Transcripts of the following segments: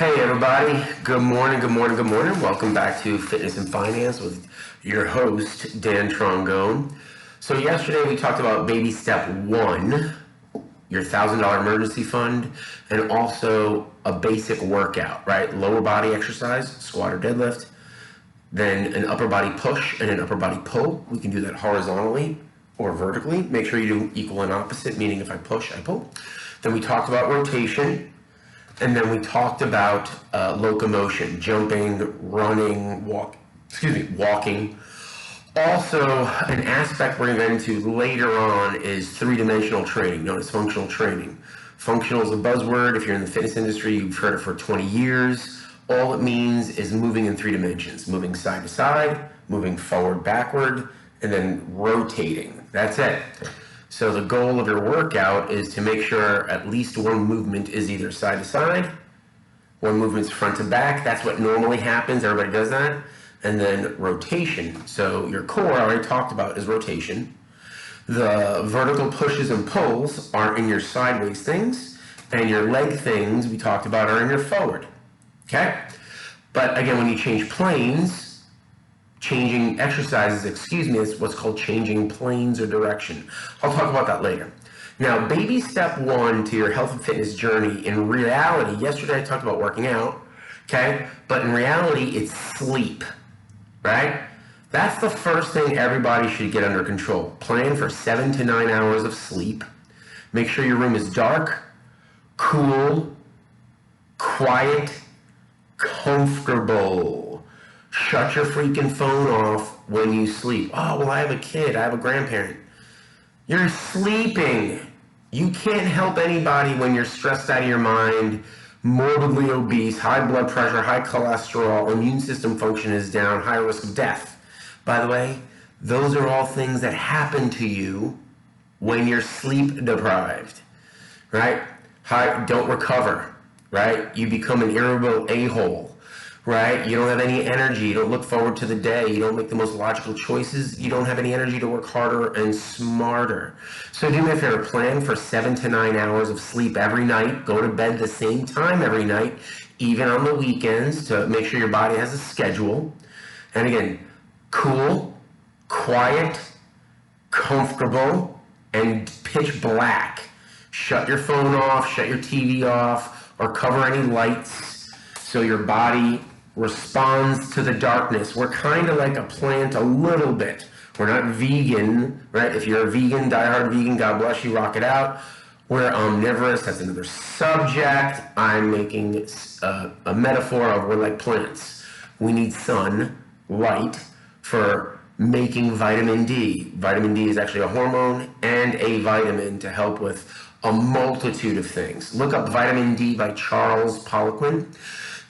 Hey everybody, good morning, good morning, good morning. Welcome back to Fitness and Finance with your host, Dan Trongone. So yesterday we talked about baby step one, your $1,000 emergency fund, and also a basic workout, right? Lower body exercise, squat or deadlift, then an upper body push and an upper body pull. We can do that horizontally or vertically. Make sure you do equal and opposite, meaning if I push, I pull. Then we talked about rotation. And then we talked about locomotion, jumping, running, walking. Also, an aspect we're going to get into later on is three-dimensional training, known as functional training. Functional is a buzzword. If you're in the fitness industry, you've heard it for 20 years. All it means is moving in three dimensions, moving side to side, moving forward, backward, and then rotating. That's it. So the goal of your workout is to make sure at least one movement is either side to side, one movement's front to back. That's what normally happens. Everybody does that. And then rotation. So your core, I already talked about, is rotation. The vertical pushes and pulls are in your sideways things, and your leg things we talked about are in your forward. Okay? But again, when you change planes, changing exercises, is what's called changing planes or direction. I'll talk about that later. Now, baby step one to your health and fitness journey, in reality, yesterday I talked about working out, okay? But in reality, it's sleep, right? That's the first thing everybody should get under control. Plan for 7 to 9 hours of sleep. Make sure your room is dark, cool, quiet, comfortable. Shut your freaking phone off when you sleep. Oh, well, I have a kid. I have a grandparent. You're sleeping. You can't help anybody when you're stressed out of your mind, morbidly obese, high blood pressure, high cholesterol, immune system function is down, high risk of death. By the way, those are all things that happen to you when you're sleep deprived, right? Don't recover, right? You become an irritable a-hole. Right? You don't have any energy. You don't look forward to the day. You don't make the most logical choices. You don't have any energy to work harder and smarter. So do me a favor, plan for 7 to 9 hours of sleep every night. Go to bed the same time every night, even on the weekends, to make sure your body has a schedule. And again, cool, quiet, comfortable, and pitch black. Shut your phone off, shut your TV off, or cover any lights so your body responds to the darkness. We're kind of like a plant a little bit. We're not vegan, right? If you're a vegan, diehard vegan, God bless you, rock it out. We're omnivorous. That's another subject. I'm making a metaphor of we're like plants. We need sun, light, for making vitamin D. Vitamin D is actually a hormone and a vitamin to help with a multitude of things. Look up Vitamin D by Charles Poliquin.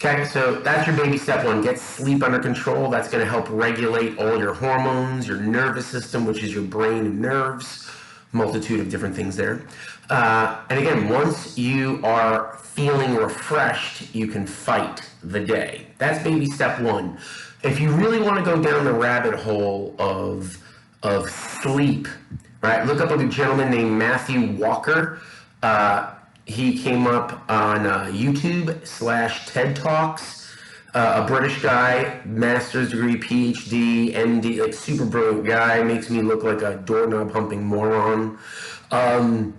Okay, so that's your baby step one. Get sleep under control. That's going to help regulate all your hormones, your nervous system, which is your brain and nerves, multitude of different things there. And again, once you are feeling refreshed, you can fight the day. That's baby step one. If you really want to go down the rabbit hole of sleep, right, look up a gentleman named Matthew Walker. He came up on YouTube/TED Talks, a British guy, master's degree, PhD, MD, like super brilliant guy, makes me look like a doorknob humping moron. One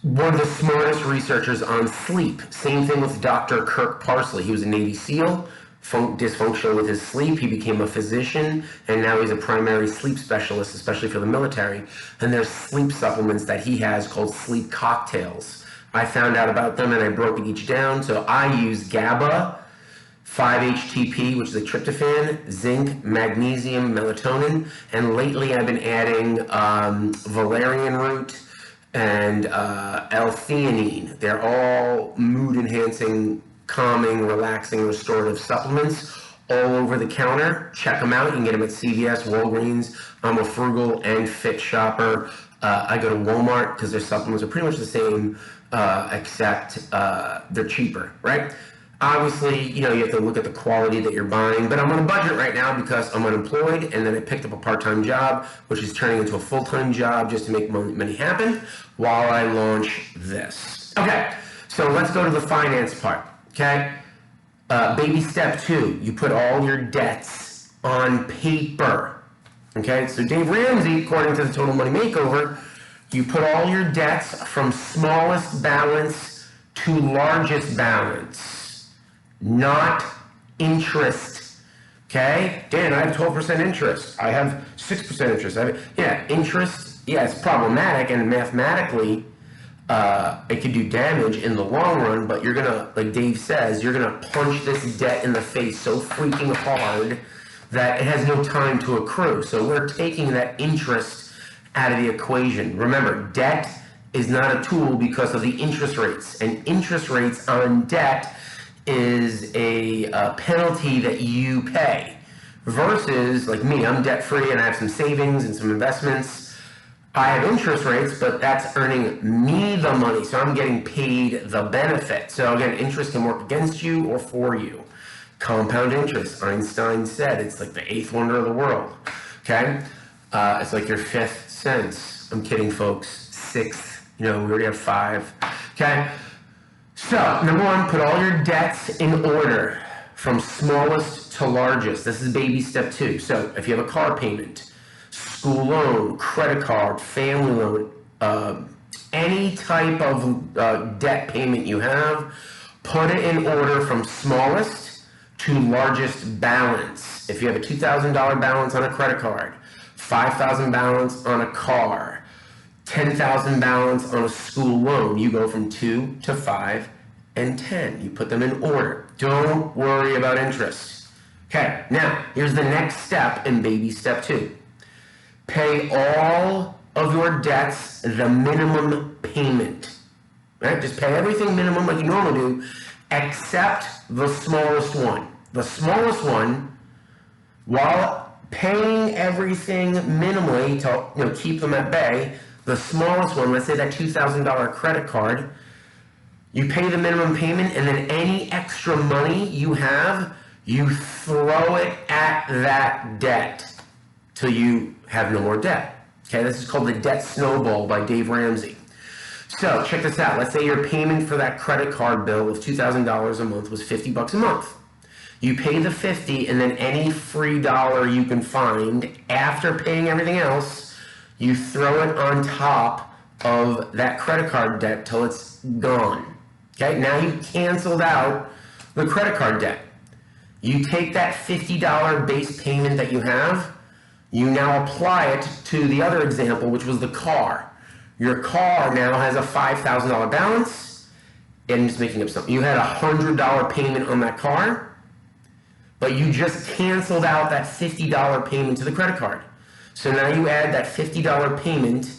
of the smartest researchers on sleep. Same thing with Dr. Kirk Parsley. He was a Navy SEAL, dysfunctional with his sleep. He became a physician, and now he's a primary sleep specialist, especially for the military. And there's sleep supplements that he has called sleep cocktails. I found out about them and I broke it each down. So I use GABA, 5-HTP, which is a tryptophan, zinc, magnesium, melatonin, and lately I've been adding valerian root and L-theanine. They're all mood-enhancing, calming, relaxing, restorative supplements, all over the counter. Check them out. You can get them at CVS, Walgreens. I'm a frugal and fit shopper. I go to Walmart because their supplements are pretty much the same, except they're cheaper, right? Obviously, you have to look at the quality that you're buying, but I'm on a budget right now because I'm unemployed, and then I picked up a part-time job, which is turning into a full-time job just to make money happen while I launch this. Okay, so let's go to the finance part. Okay? Baby step 2, you put all your debts on paper. Okay? So Dave Ramsey, according to the Total Money Makeover, you put all your debts from smallest balance to largest balance, not interest. Okay? Dan, I have 12% interest. I have 6% interest. Interest, it's problematic, and mathematically, it could do damage in the long run, but you're gonna, like Dave says, you're gonna punch this debt in the face so freaking hard that it has no time to accrue. So we're taking that interest out of the equation. Remember, debt is not a tool because of the interest rates, and interest rates on debt is a penalty that you pay. Versus, like me, I'm debt free and I have some savings and some investments. I have interest rates, but that's earning me the money, so I'm getting paid the benefit. So again, interest can work against you or for you. Compound interest, Einstein said, it's like the 8th wonder of the world. Okay? It's like your 5th sense. I'm kidding, folks. 6th. We already have 5. Okay? So, number 1, put all your debts in order from smallest to largest. This is baby step 2. So, if you have a car payment, school loan, credit card, family loan, any type of debt payment you have, put it in order from smallest to largest balance. If you have a $2,000 balance on a credit card, $5,000 balance on a car, $10,000 balance on a school loan, you go from 2 to 5 and 10. You put them in order. Don't worry about interest. Okay, now here's the next step in baby step 2. Pay all of your debts the minimum payment. Right? Just pay everything minimum like you normally do, except the smallest one. The smallest one, while paying everything minimally to keep them at bay, the smallest one, let's say that $2,000 credit card, you pay the minimum payment, and then any extra money you have, you throw it at that debt till you have no more debt. Okay, this is called the debt snowball by Dave Ramsey. So check this out. Let's say your payment for that credit card bill of $2,000 a month was $50 a month. You pay the $50, and then any free dollar you can find after paying everything else, you throw it on top of that credit card debt till it's gone. Okay, now you canceled out the credit card debt. You take that $50 base payment that you have, you now apply it to the other example, which was the car. Your car now has a $5,000 balance, and I'm just making up something. You had a $100 payment on that car, but you just canceled out that $50 payment to the credit card. So now you add that $50 payment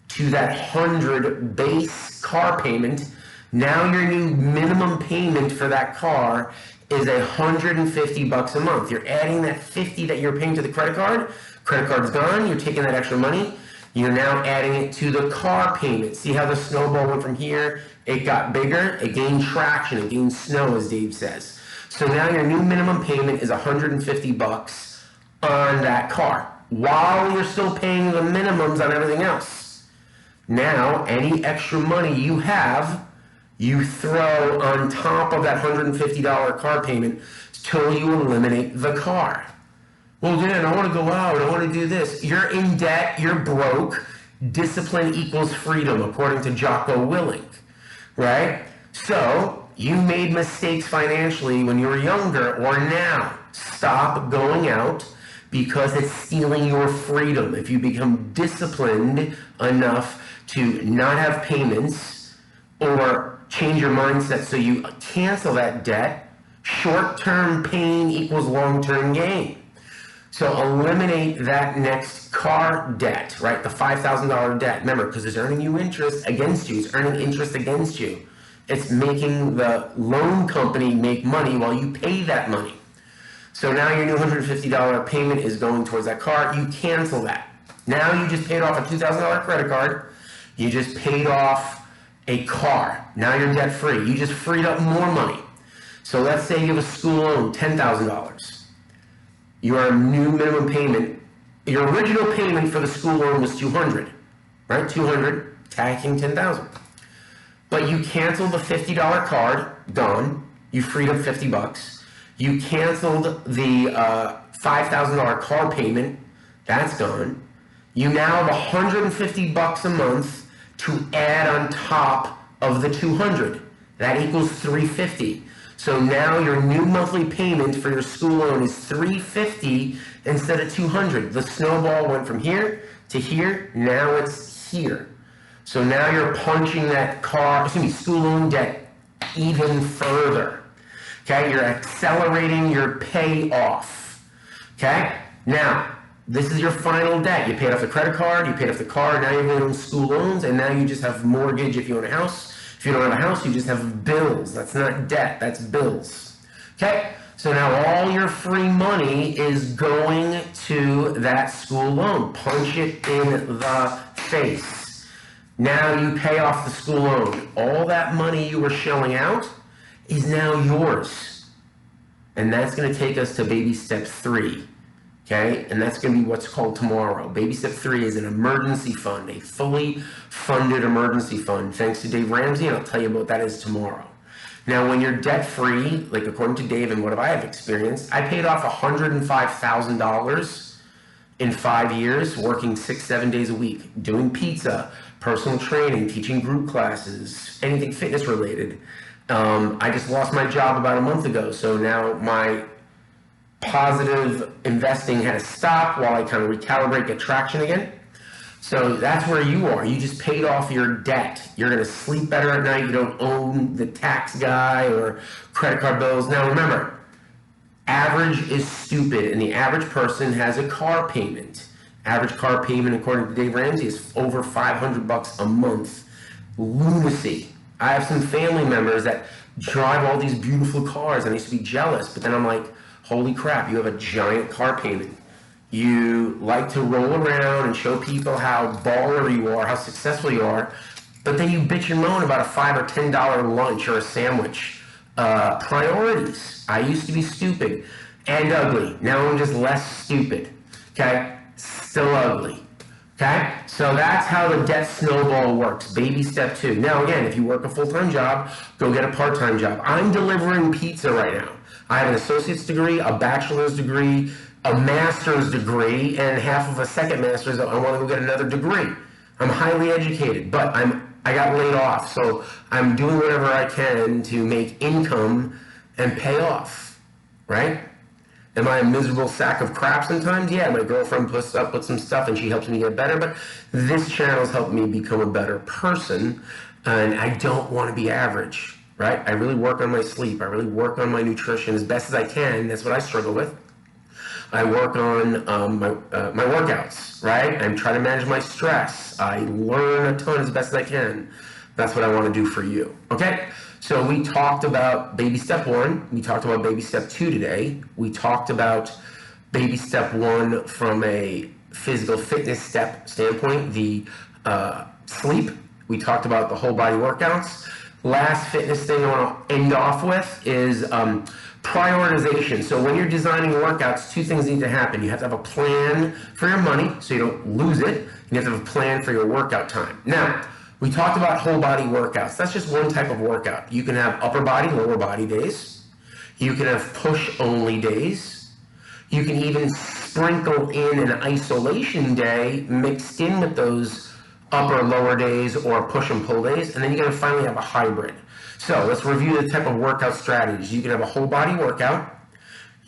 to that 100 base car payment. Now your new minimum payment for that car is $150 a month. You're adding that $50 that you're paying to the credit card's gone, you're taking that extra money, you're now adding it to the car payment. See how the snowball went from here? It got bigger, it gained traction, it gained snow, as Dave says. So now your new minimum payment is $150 on that car, while you're still paying the minimums on everything else. Now, any extra money you have, you throw on top of that $150 car payment till you eliminate the car. Well, Dan, I want to go out, I want to do this. You're in debt, you're broke. Discipline equals freedom, according to Jocko Willink, right? So, you made mistakes financially when you were younger or now. Stop going out because it's stealing your freedom. If you become disciplined enough to not have payments or change your mindset so you cancel that debt, short-term pain equals long-term gain. So eliminate that next car debt, right? The $5,000 debt. Remember, because it's earning you interest against you. It's earning interest against you. It's making the loan company make money while you pay that money. So now your new $150 payment is going towards that car. You cancel that. Now you just paid off a $2,000 credit card. You just paid off a car. Now you're debt free. You just freed up more money. So let's say you have a school loan, $10,000. Your new minimum payment, your original payment for the school loan was $200, right? $200, tacking $10,000. But you canceled the $50 card, gone. You freed up 50 bucks. You canceled the $5,000 car payment. That's gone. You now have 150 bucks a month to add on top of the 200. That equals 350. So now your new monthly payment for your school loan is 350 instead of 200. The snowball went from here to here. Now it's here. So now you're punching that school loan debt even further. Okay, you're accelerating your payoff. Okay, now this is your final debt. You paid off the credit card, you paid off the car, now you're going on school loans, and now you just have mortgage if you own a house. If you don't have a house, you just have bills. That's not debt, that's bills. Okay, so now all your free money is going to that school loan. Punch it in the face. Now you pay off the school loan. All that money you were shelling out is now yours. And that's going to take us to baby step 3. Okay, and that's going to be what's called tomorrow. Baby step 3 is an emergency fund, a fully funded emergency fund, thanks to Dave Ramsey, and I'll tell you about what that is tomorrow. Now, when you're debt-free, like according to Dave and what I have experienced, I paid off $105,000 in 5 years, working 6-7 days a week, doing pizza, personal training, teaching group classes, anything fitness related. I just lost my job about a month ago, so now my positive investing had to stop while I kind of recalibrate, get traction again. So that's where you are. You just paid off your debt. You're going to sleep better at night. You don't own the tax guy or credit card bills. Now remember, average is stupid, and the average person has a car payment. Average car payment, according to Dave Ramsey, is over $500 a month. Lunacy. I have some family members that drive all these beautiful cars, and I used to be jealous, but then I'm like, holy crap, you have a giant car payment. You like to roll around and show people how baller you are, how successful you are, but then you bitch and moan about a $5 or $10 lunch or a sandwich. Priorities. I used to be stupid and ugly. Now I'm just less stupid. Okay? Still ugly. Okay? So that's how the debt snowball works. Baby step 2. Now again, if you work a full-time job, go get a part-time job. I'm delivering pizza right now. I have an associate's degree, a bachelor's degree, a master's degree, and half of a second master's. I want to go get another degree. I'm highly educated, but I got laid off, so I'm doing whatever I can to make income and pay off, right? Am I a miserable sack of crap sometimes? Yeah, my girlfriend puts up with some stuff and she helps me get better, but this channel's helped me become a better person, and I don't want to be average. Right? I really work on my sleep. I really work on my nutrition as best as I can. That's what I struggle with. I work on my workouts, right? I'm trying to manage my stress. I learn a ton as best as I can. That's what I want to do for you. Okay? So we talked about baby step 1. We talked about baby step 2 today. We talked about baby step 1 from a physical fitness standpoint, the sleep. We talked about the whole body workouts. Last fitness thing I want to end off with is prioritization. So when you're designing workouts, 2 things need to happen. You have to have a plan for your money so you don't lose it. You have to have a plan for your workout time. Now, we talked about whole body workouts. That's just one type of workout. You can have upper body, lower body days. You can have push only days. You can even sprinkle in an isolation day mixed in with those upper lower days or push and pull days, and then you're going to finally have a hybrid. So let's review the type of workout strategies. You can have a whole body workout.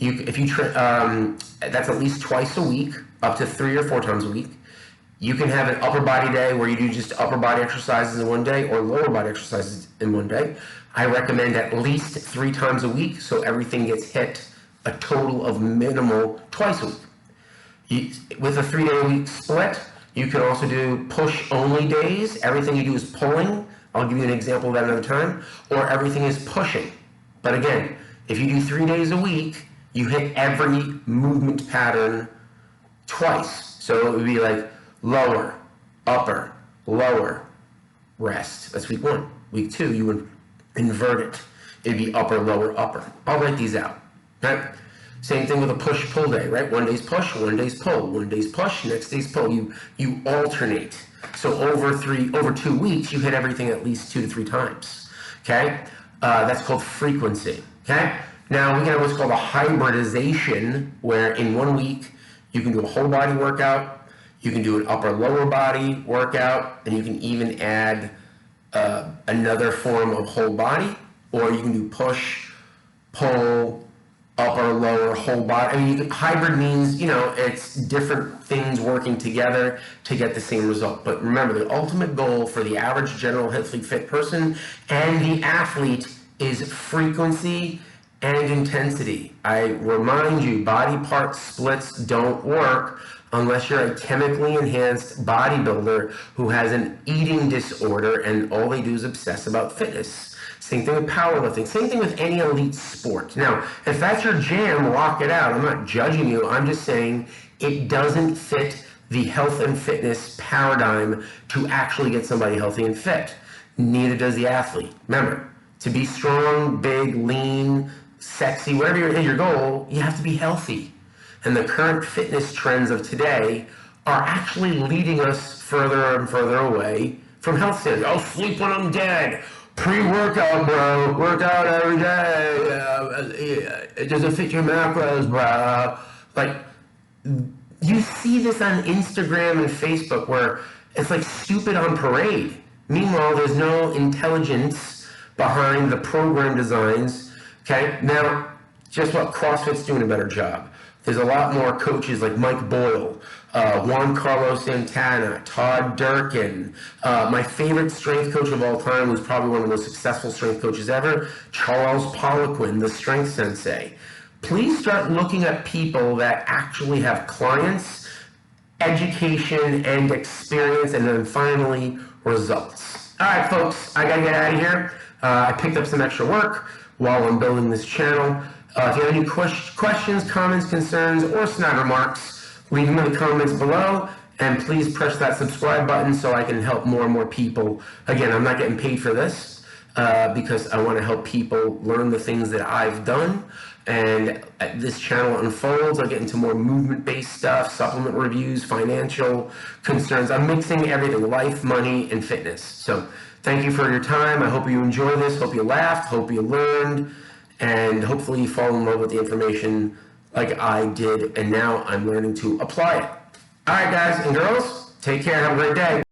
That's at least twice a week, up to 3 or 4 times a week. You can have an upper body day where you do just upper body exercises in one day or lower body exercises in one day. I recommend at least 3 times a week so everything gets hit a total of minimal twice a week. With a 3-day-a-week split, you can also do push-only days. Everything you do is pulling. I'll give you an example of that another time. Or everything is pushing. But again, if you do 3 days a week, you hit every movement pattern twice. So it would be like lower, upper, lower, rest. That's week 1. Week 2, you would invert it. It'd be upper, lower, upper. I'll write these out. Right? Same thing with a push-pull day, right? 1 day's push, 1 day's pull. 1 day's push, next day's pull. You alternate. So over 2 weeks, you hit everything at least 2 to 3 times. Okay? That's called frequency. Okay. Now we can have what's called a hybridization, where in 1 week you can do a whole body workout, you can do an upper lower body workout, and you can even add another form of whole body, or you can do push, pull, upper, lower, whole body. I mean, hybrid means, it's different things working together to get the same result. But remember, the ultimate goal for the average general healthy fit person and the athlete is frequency and intensity. I remind you, body part splits don't work unless you're a chemically enhanced bodybuilder who has an eating disorder and all they do is obsess about fitness. Same thing with powerlifting. Same thing with any elite sport. Now, if that's your jam, rock it out. I'm not judging you. I'm just saying it doesn't fit the health and fitness paradigm to actually get somebody healthy and fit. Neither does the athlete. Remember, to be strong, big, lean, sexy, whatever your goal, you have to be healthy. And the current fitness trends of today are actually leading us further and further away from health standards. Oh, sleep when I'm dead. Pre-workout, bro. Work out every day. It doesn't fit your macros, bro. Like, you see this on Instagram and Facebook where it's like stupid on parade. Meanwhile, there's no intelligence behind the program designs. Okay, now, just what CrossFit's doing a better job. There's a lot more coaches like Mike Boyle, Juan Carlos Santana, Todd Durkin. My favorite strength coach of all time, who's probably one of the most successful strength coaches ever, Charles Poliquin, the strength sensei. Please start looking at people that actually have clients, education, and experience, and then finally, results. All right, folks, I gotta get out of here. I picked up some extra work while I'm building this channel. If you have any questions, comments, concerns, or snide remarks, leave them in the comments below, and please press that subscribe button so I can help more and more people. Again, I'm not getting paid for this because I want to help people learn the things that I've done, and this channel unfolds. I get into more movement-based stuff, supplement reviews, financial concerns. I'm mixing everything, life, money, and fitness. So thank you for your time. I hope you enjoy this. Hope you laughed. Hope you learned. And hopefully you fall in love with the information like I did, and now I'm learning to apply it. All right, guys and girls, take care. Have a great day.